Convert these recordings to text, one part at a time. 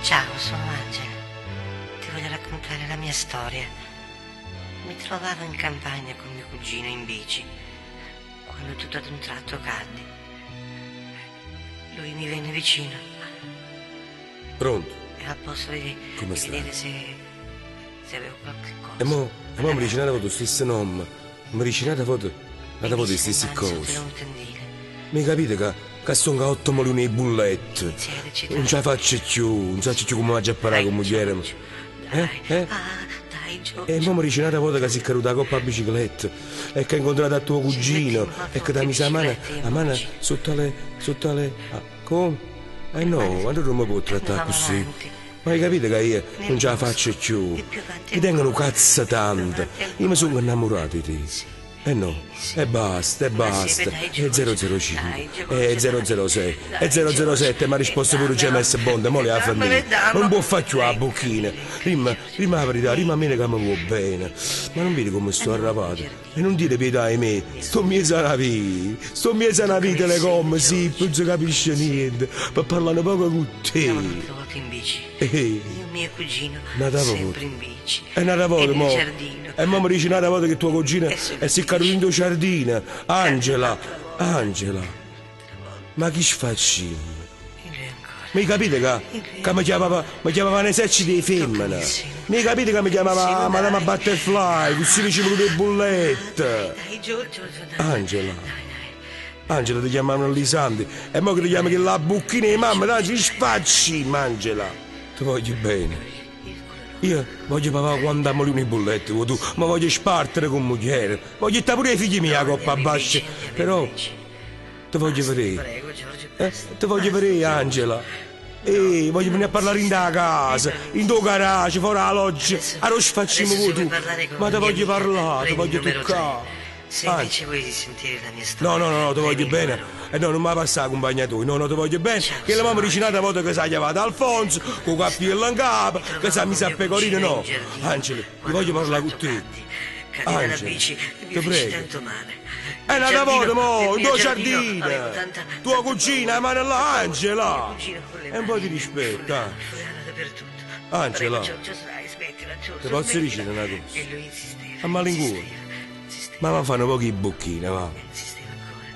Ciao, sono Angela. Ti voglio raccontare la mia storia. Mi trovavo in campagna con mio cugino in bici, quando tutto ad un tratto cadde. Lui mi venne vicino Pronto? e al posto di Come stai? vedere se avevo qualche cosa. E mo mi dice una foto stesso nome. Mi dice una foto di stesse cose. Mi capite che sono 8 milioni di bullette. Non ce la faccio più, non so più come faccio a parlare con moglie. Dai, Giorgio. E mo mi dice una volta che si è caduta la coppa a bicicletta e che ha incontrato tuo cugino e che ti ha messo la mano sotto le... come? No, quando non mi può trattare così? Ma hai capito che io non ce la faccio più? Mi tengono cazzo tanto. Io mi sono innamorato di te. No, e basta, e 005, e 006, e 007 mi ha risposto pure James Bond, mo le ha famiglia. Non può fare più la bocchina. Prima la verità, prima a me che mi vuoi bene. Ma non vedi come sto arrabbiato? E non dire pietà a me, sto miezzo a una vita le gomme, sì, non si capisce niente, per parlare poco con te. Andiamo tutte le volte in bici. Io e mio cugino, sempre in bici. E una volta, nel giardino. E mo mi dice una volta che tuo cugino è si caduto in tuo giardino. Angela, ma che facciamo? Mi capite che mi chiamava un esercito di femmine? Mi capite che mi chiamava Madame Butterfly, così dicevo le bullette? Dai, Giorgio, Angela ti chiamavano Lisandi, e mo che ti chiami che la bucchina di mamma, dai, ci facciamo, Angela. Ti voglio bene. Io voglio papà quando amo le bollette, tu, ma voglio spartere con moglie, voglio stare pure i figli miei a coppa bassa, però ti voglio vedere, ti voglio vedere Angela, voglio venire a parlare in da casa, in tuo garage, fuori la loggia, allora facciamo voi tu, ma ti voglio parlare, ti voglio toccare. Se invece vuoi sentire la mia storia. No, ti voglio bene. No, non mi ha passato compagna tu. No, ti voglio bene. Che la mamma dice una volta che si è chiamata Alfonso, con cappello in capo, che si è messa a pecorino, no. Angela, ti voglio parlare con te. Angela, ti prego. È una volta, mo, in tuo giardino. Tua cugina, mano là, Angela. E un po' di rispetto, Angela. Ti posso dire una cosa? A malincuore. Ma mi fanno pochi bocchine, va.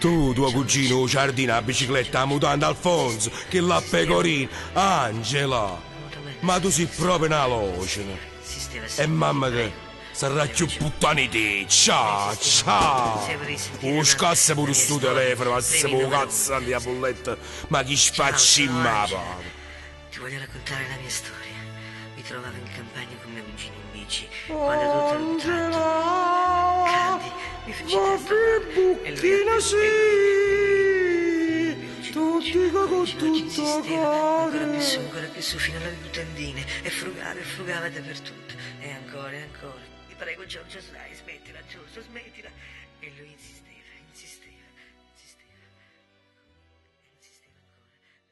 Tu, tuo cugino, il giardino, la bicicletta, la mutanda Alfonso, che la pecorina, Angela. Ma tu sei proprio una locena. E mamma che sarà più puttana di te. Ciao. Oh, scassa pure sto telefono, ma se può cazzo andi a bolletta. Ma chi spacci ma pa. Ti voglio raccontare la mia storia. Mi trovavo in campagna con mio cugino in bici, quando tutto ad un tratto cadi, mi feci tanto male. E lui tutti con tutto cuore. Ancora più su, fino alle mutandine, e frugava dappertutto. E ancora. Ti prego, Giorgio, smettila, Giorgio, smettila. E lui insisteva.